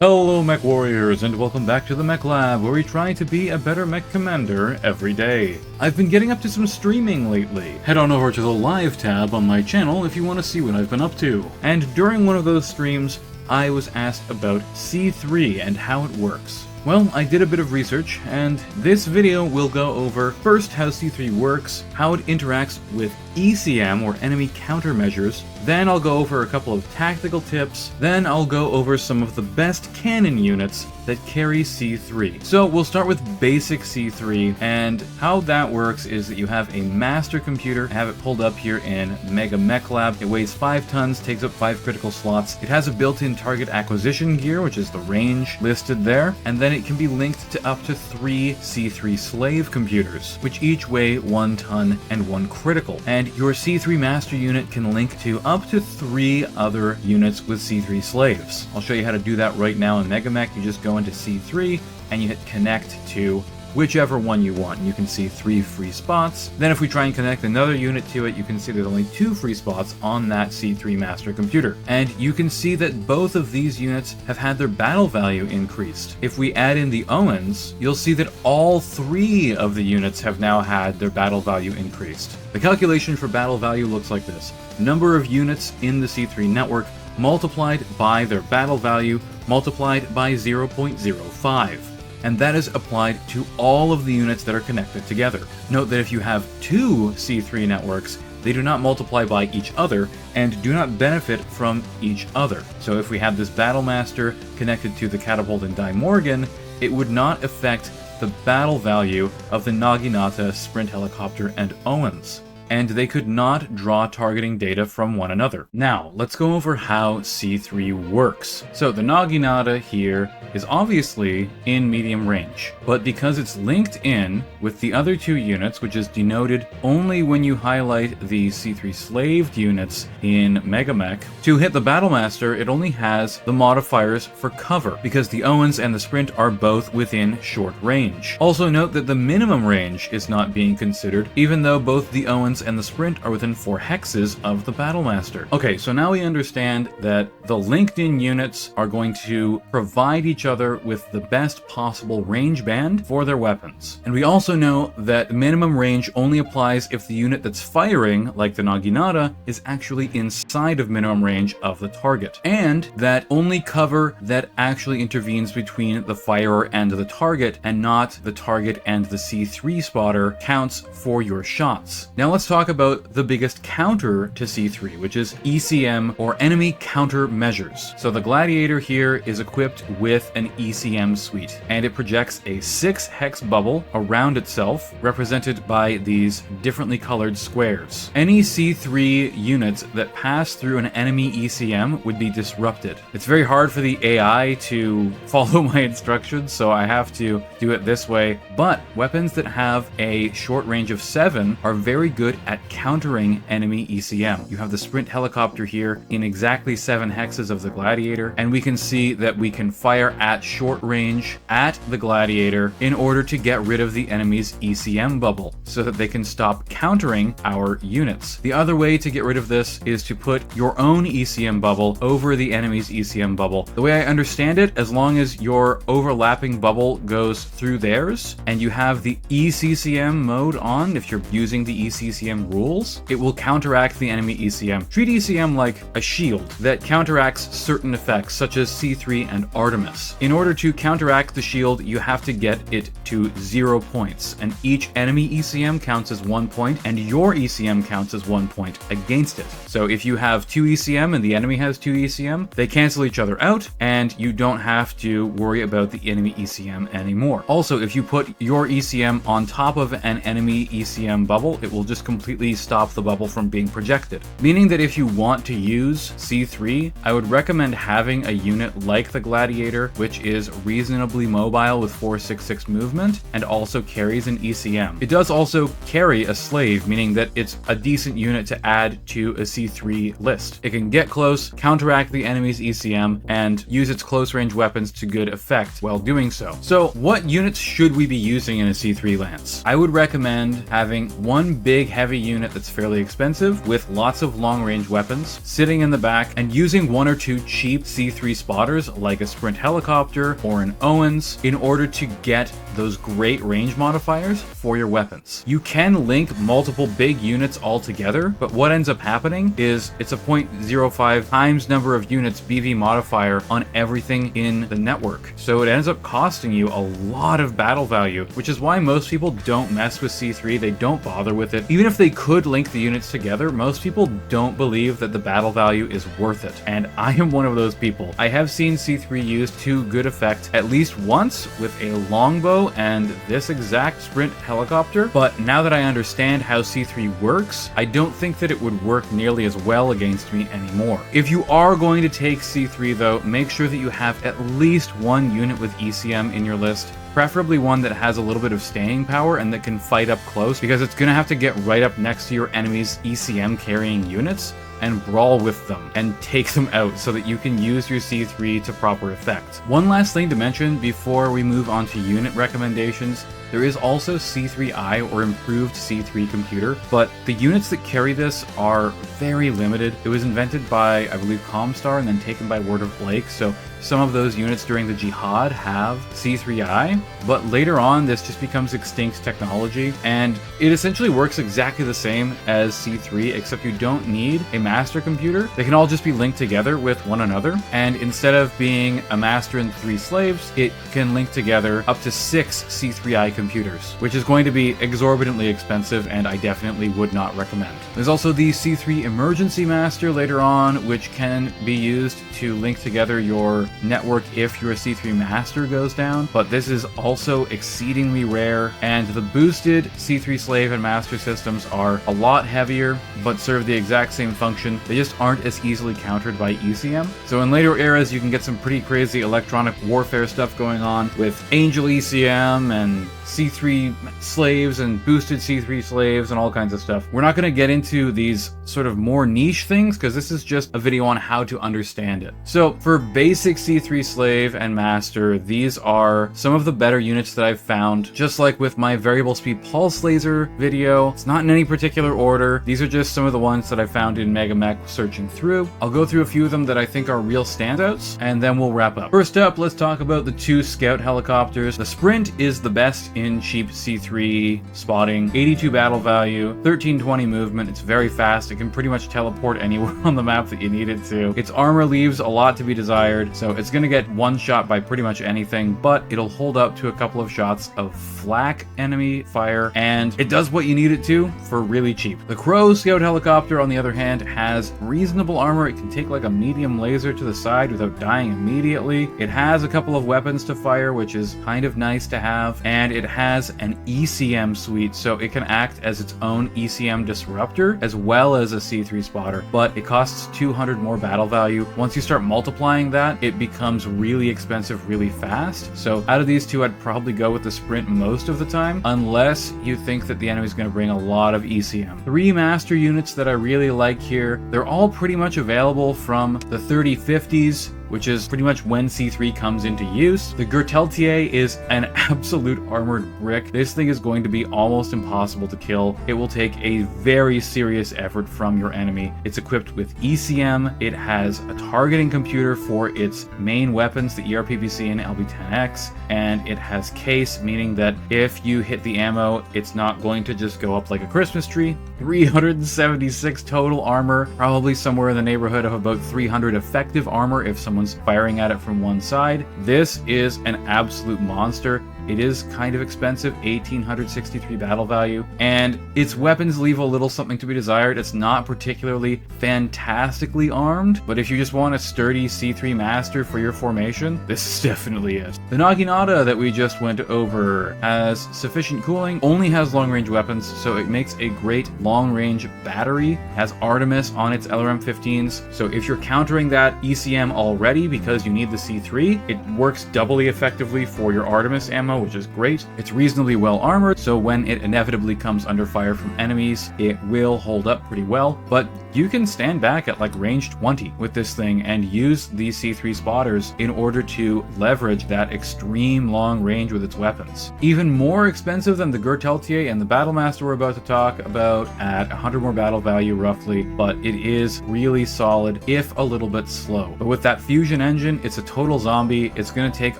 Hello mech warriors and welcome back to the Mech Lab, where we try to be a better mech commander every day. I've been getting up to some streaming lately. Head on over to the live tab on my channel if you want to see what I've been up to. And during one of those streams, I was asked about C3 and how it works. Well, I did a bit of research, and this video will go over first how C3 works, how it interacts with ECM or enemy countermeasures, then I'll go over a couple of tactical tips, then I'll go over some of the best cannon units that carry C3. So we'll start with basic C3, and how that works is that you have a master computer. I have it pulled up here in Mega Mech Lab. It weighs 5 tons, takes up 5 critical slots. It has a built-in target acquisition gear, which is the range listed there, and then it can be linked to up to 3 C3 slave computers, which each weigh 1 ton and 1 critical. And your C3 master unit can link to up to 3 other units with C3 slaves. I'll show you how to do that right now in Mega Mech. You just go into C3 and you hit connect to whichever one you want. You can see 3 free spots. Then if we try and connect another unit to it, you can see there's only 2 free spots on that C3 master computer. And you can see that both of these units have had their battle value increased. If we add in the Owens, you'll see that all 3 of the units have now had their battle value increased. The calculation for battle value looks like this: number of units in the C3 network multiplied by their battle value multiplied by 0.05. And that is applied to all of the units that are connected together. Note that if you have 2 C3 networks, they do not multiply by each other and do not benefit from each other. So if we had this Battle Master connected to the Catapult and Die Morgan, it would not affect the battle value of the Naginata, Sprint Helicopter, and Owens, and they could not draw targeting data from one another. Now, let's go over how C3 works. So the Naginata here is obviously in medium range, but because it's linked in with the other 2 units, which is denoted only when you highlight the C3 slaved units in Mega Mech, to hit the Battle Master, it only has the modifiers for cover, because the Owens and the Sprint are both within short range. Also note that the minimum range is not being considered, even though both the Owens and the Sprint are within 4 hexes of the Battle Master. Okay, so now we understand that the linked in units are going to provide each other with the best possible range band for their weapons. And we also know that minimum range only applies if the unit that's firing, like the Naginata, is actually inside of minimum range of the target. And that only cover that actually intervenes between the firer and the target, and not the target and the C3 spotter, counts for your shots. Now let's talk about the biggest counter to C3, which is ECM, or enemy counter measures. So the Gladiator here is equipped with an ECM suite, and it projects a 6 hex bubble around itself, represented by these differently colored squares. Any C3 units that pass through an enemy ECM would be disrupted. It's very hard for the AI to follow my instructions, so I have to do it this way, but weapons that have a short range of 7 are very good at countering enemy ECM. You have the Sprint Helicopter here in exactly 7 hexes of the Gladiator, and we can see that we can fire at short range at the Gladiator in order to get rid of the enemy's ECM bubble, so that they can stop countering our units. The other way to get rid of this is to put your own ECM bubble over the enemy's ECM bubble. The way I understand it, as long as your overlapping bubble goes through theirs, and you have the ECCM mode on, if you're using the ECCM rules, it will counteract the enemy ECM. Treat ECM like a shield that counteracts certain effects, such as C3 and Artemis. In order to counteract the shield, you have to get it to 0 points, and each enemy ECM counts as 1 point, and your ECM counts as 1 point against it. So if you have 2 ECM and the enemy has 2 ECM, they cancel each other out, and you don't have to worry about the enemy ECM anymore. Also, if you put your ECM on top of an enemy ECM bubble, it will just completely stop the bubble from being projected. Meaning that if you want to use C3, I would recommend having a unit like the Gladiator, which is reasonably mobile with 466 movement, and also carries an ECM. It does also carry a slave, meaning that it's a decent unit to add to a C3 list. It can get close, counteract the enemy's ECM, and use its close range weapons to good effect while doing so. So what units should we be using in a C3 lance? I would recommend having one big heavy unit that's fairly expensive with lots of long-range weapons sitting in the back and using one or two cheap C3 spotters like a Sprint helicopter or an Owens in order to get those great range modifiers for your weapons. You can link multiple big units all together, but what ends up happening is it's a 0.05 times number of units BV modifier on everything in the network. So it ends up costing you a lot of battle value, which is why most people don't mess with C3. They don't bother with it. Even if they could link the units together, most people don't believe that the battle value is worth it. And I am one of those people. I have seen C3 used to good effect at least once with a longbow and this exact Sprint helicopter, but now that I understand how C3 works, I don't think that it would work nearly as well against me anymore. If you are going to take C3 though, make sure that you have at least one unit with ECM in your list, preferably one that has a little bit of staying power and that can fight up close, because it's going to have to get right up next to your enemy's ECM carrying units and brawl with them and take them out so that you can use your C3 to proper effect. One last thing to mention before we move on to unit recommendations. There is also C3i or improved C3 computer, but the units that carry this are very limited. It was invented by, I believe, Comstar and then taken by Word of Blake, so some of those units during the Jihad have C3i, but later on this just becomes extinct technology, and it essentially works exactly the same as C3, except you don't need a master computer. They can all just be linked together with one another, and instead of being a master and 3 slaves, it can link together up to 6 C3i computers, which is going to be exorbitantly expensive, and I definitely would not recommend. There's also the C3 Emergency Master later on, which can be used to link together your network if your C3 Master goes down, but this is also exceedingly rare, and the boosted C3 Slave and Master systems are a lot heavier, but serve the exact same function. They just aren't as easily countered by ECM. So in later eras, you can get some pretty crazy electronic warfare stuff going on with Angel ECM and C3 slaves and boosted C3 slaves and all kinds of stuff. We're not going to get into these sort of more niche things because this is just a video on how to understand it. So for basic C3 slave and master, these are some of the better units that I've found. Just like with my variable speed pulse laser video, it's not in any particular order. These are just some of the ones that I found in MegaMech searching through. I'll go through a few of them that I think are real standouts, and then we'll wrap up. First up, let's talk about the 2 scout helicopters. The Sprint is the best in cheap C3 spotting, 82 battle value, 1320 movement. It's very fast. It can pretty much teleport anywhere on the map that you need it to. Its armor leaves a lot to be desired, so it's going to get one shot by pretty much anything, but it'll hold up to a couple of shots of flak enemy fire, and it does what you need it to for really cheap. The Crow scout helicopter, on the other hand, has reasonable armor. It can take like a medium laser to the side without dying immediately. It has a couple of weapons to fire, which is kind of nice to have, and it has an ECM suite, so it can act as its own ECM disruptor as well as a C3 spotter, but it costs 200 more battle value. Once you start multiplying that, it becomes really expensive really fast. So out of these two, I'd probably go with the Sprint most of the time, unless you think that the enemy is going to bring a lot of ECM. 3 master units that I really like here. They're all pretty much available from the 3050s, which is pretty much when C3 comes into use. The Gerteltier is an absolute armored brick. This thing is going to be almost impossible to kill. It will take a very serious effort from your enemy. It's equipped with ECM. It has a targeting computer for its main weapons, the ERPPC and LB10X, and it has case, meaning that if you hit the ammo, it's not going to just go up like a Christmas tree. 376 total armor, probably somewhere in the neighborhood of about 300 effective armor if someone's firing at it from one side. This is an absolute monster. It is kind of expensive, 1863 battle value, and its weapons leave a little something to be desired. It's not particularly fantastically armed, but if you just want a sturdy C3 master for your formation, this is definitely it. The Naginata that we just went over has sufficient cooling, only has long-range weapons, so it makes a great long-range battery, has Artemis on its LRM-15s, so if you're countering that ECM already because you need the C3, it works doubly effectively for your Artemis ammo, which is great. It's reasonably well armored, so when it inevitably comes under fire from enemies, it will hold up pretty well, but you can stand back at like range 20 with this thing and use these C3 spotters in order to leverage that extreme long range with its weapons. Even more expensive than the Gerteltier and the Battlemaster we're about to talk about at 100 more battle value roughly, but it is really solid if a little bit slow. But with that fusion engine, it's a total zombie. It's going to take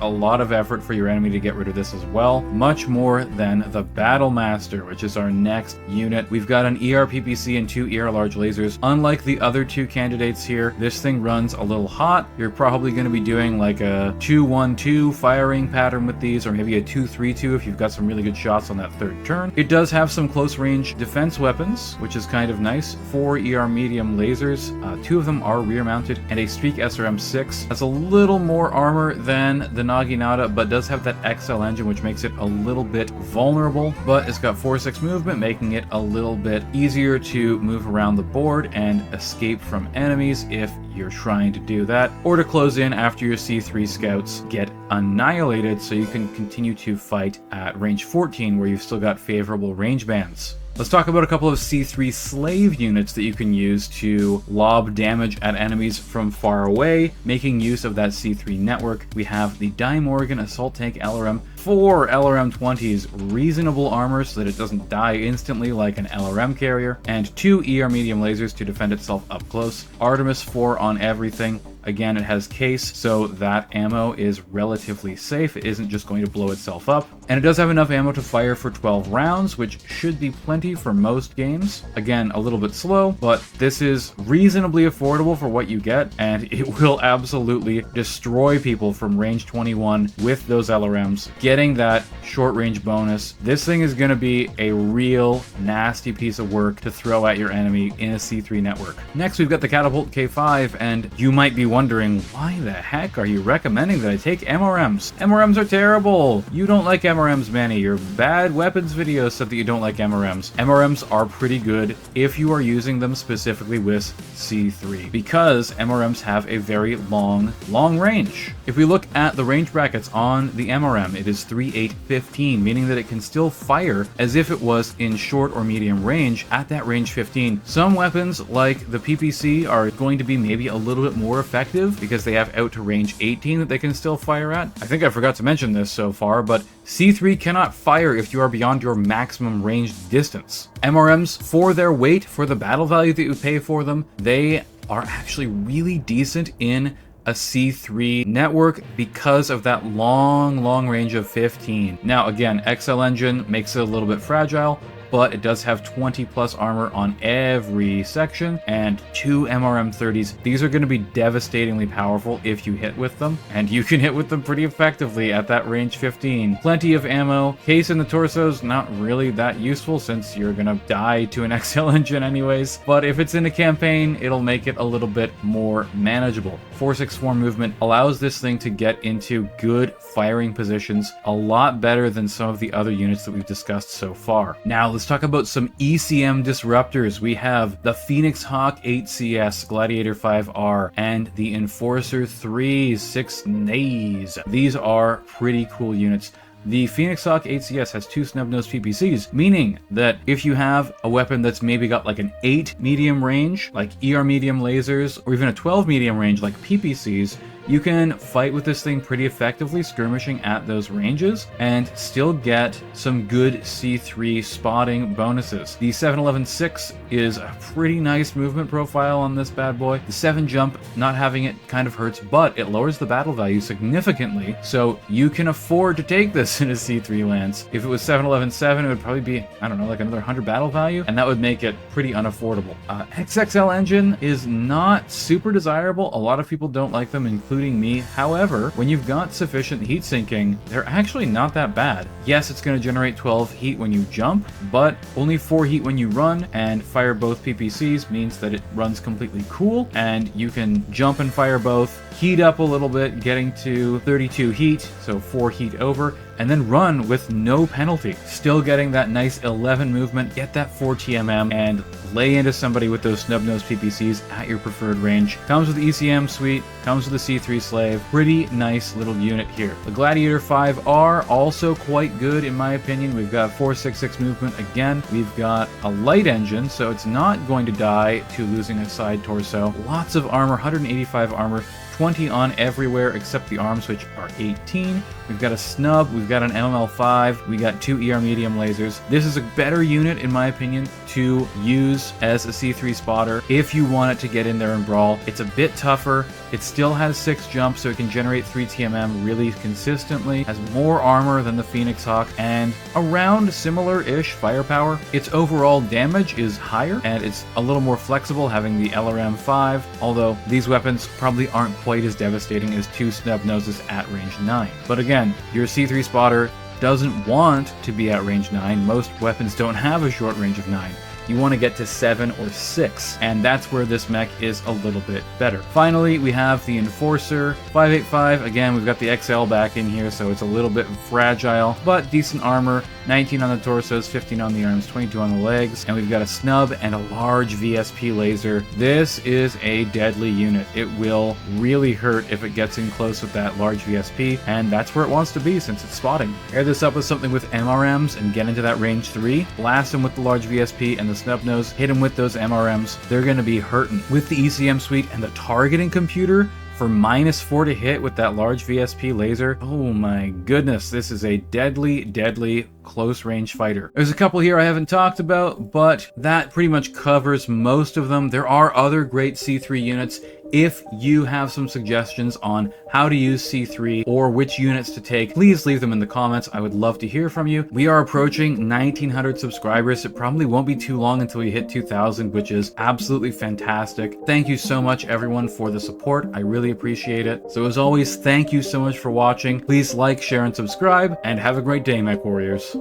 a lot of effort for your enemy to get rid of this as well, much more than the Battlemaster, which is our next unit. We've got an ER PPC and 2 ER large lasers. Unlike the other 2 candidates here, this thing runs a little hot. You're probably going to be doing like a 2-1-2 firing pattern with these, or maybe a 2-3-2 if you've got some really good shots on that 3rd turn. It does have some close range defense weapons, which is kind of nice. 4 ER medium lasers, 2 of them are rear mounted, and a Streak SRM-6 has a little more armor than the Naginata, but does have that XL engine, which makes it a little bit vulnerable, but it's got 4-6 movement, making it a little bit easier to move around the board and escape from enemies if you're trying to do that, or to close in after your C3 scouts get annihilated so you can continue to fight at range 14 where you've still got favorable range bands. Let's talk about a couple of C3 slave units that you can use to lob damage at enemies from far away, making use of that C3 network. We have the Die Morgan Assault Tank LRM, 4 LRM-20s, reasonable armor so that it doesn't die instantly like an LRM carrier, and 2 ER medium lasers to defend itself up close. Artemis 4 on everything. Again, it has case, so that ammo is relatively safe. It isn't just going to blow itself up. And it does have enough ammo to fire for 12 rounds, which should be plenty for most games. Again, a little bit slow, but this is reasonably affordable for what you get, and it will absolutely destroy people from range 21 with those LRMs. Getting that short range bonus, this thing is going to be a real nasty piece of work to throw at your enemy in a C3 network. Next, we've got the Catapult K5, and you might be wondering, why the heck are you recommending that I take MRMs? MRMs are terrible! You don't like MRMs, Manny. Your bad weapons video said that you don't like MRMs. MRMs are pretty good if you are using them specifically with C3, because MRMs have a very long range. If we look at the range brackets on the MRM, it is 3-8-15, meaning that it can still fire as if it was in short or medium range at that range 15. Some weapons, like the PPC, are going to be maybe a little bit more effective because they have out to range 18 that they can still fire at. I think I forgot to mention this so far, but C3 cannot fire if you are beyond your maximum range distance. MRMs, for their weight, for the battle value that you pay for them, they are actually really decent in a C3 network because of that long range of 15. Now again, XL engine makes it a little bit fragile, but it does have 20 plus armor on every section, and 2 MRM-30s. These are going to be devastatingly powerful if you hit with them, and you can hit with them pretty effectively at that range 15. Plenty of ammo. Case in the torso's not really that useful since you're going to die to an XL engine anyways, but if it's in a campaign, it'll make it a little bit more manageable. 4-6-4 movement allows this thing to get into good firing positions a lot better than some of the other units that we've discussed so far. Now, let's talk about some ECM disruptors. We have the Phoenix Hawk 8CS, Gladiator 5R, and the Enforcer 3 6 Nays. These are pretty cool units. The Phoenix Hawk 8CS has 2 snub-nosed PPCs, meaning that if you have a weapon that's maybe got like an 8 medium range, like ER medium lasers, or even a 12 medium range like PPCs, you can fight with this thing pretty effectively, skirmishing at those ranges, and still get some good C3 spotting bonuses. The 7.11.6 is a pretty nice movement profile on this bad boy. The 7 jump, not having it kind of hurts, but it lowers the battle value significantly, so you can afford to take this in a C3 lance. If it was 7.11.7, it would probably be, I don't know, like another 100 battle value, and that would make it pretty unaffordable. XXL engine is not super desirable. A lot of people don't like them, including me. However, when you've got sufficient heat sinking, they're actually not that bad. Yes, it's going to generate 12 heat when you jump, but only 4 heat when you run, and fire both PPCs means that it runs completely cool, and you can jump and fire both, heat up a little bit, getting to 32 heat, so 4 heat over, and then run with no penalty. Still getting that nice 11 movement, get that 4 TMM, and lay into somebody with those snub-nosed PPCs at your preferred range. Comes with the ECM suite, comes with the C3 slave. Pretty nice little unit here. The Gladiator 5R also quite good in my opinion. We've got 466 movement again. We've got a light engine, so it's not going to die to losing a side torso. Lots of armor, 185 armor, 20 on everywhere except the arms, which are 18. We've got a snub, we've got an MML5, we got 2 ER medium lasers. This is a better unit, in my opinion, to use as a C3 spotter if you want it to get in there and brawl. It's a bit tougher. It still has 6 jumps, so it can generate 3 TMM really consistently. Has more armor than the Phoenix Hawk, and around similar-ish firepower. Its overall damage is higher, and it's a little more flexible, having the LRM-5, although these weapons probably aren't quite as devastating as 2 snub noses at range 9. But again, your C3 spotter doesn't want to be at range 9. Most weapons don't have a short range of 9. You want to get to 7 or 6, and that's where this mech is a little bit better. Finally, we have the Enforcer 585. Again, we've got the XL back in here, so it's a little bit fragile, but decent armor. 19 on the torsos, 15 on the arms, 22 on the legs, and we've got a snub and a large VSP laser. This is a deadly unit. It will really hurt if it gets in close with that large VSP, and that's where it wants to be since it's spotting. Pair this up with something with MRMs and get into that range 3. Blast them with the large VSP and the snub nose, hit them with those MRMs. They're going to be hurting. With the ECM suite and the targeting computer, for -4 to hit with that large VSP laser, oh my goodness, this is a deadly, deadly close range fighter. There's a couple here I haven't talked about, but that pretty much covers most of them. There are other great C3 units. If you have some suggestions on how to use C3 or which units to take, please leave them in the comments. I would love to hear from you. We are approaching 1,900 subscribers. It probably won't be too long until we hit 2,000, which is absolutely fantastic. Thank you so much, everyone, for the support. I really appreciate it. So as always, thank you so much for watching. Please like, share, and subscribe, and have a great day, Mech Warriors.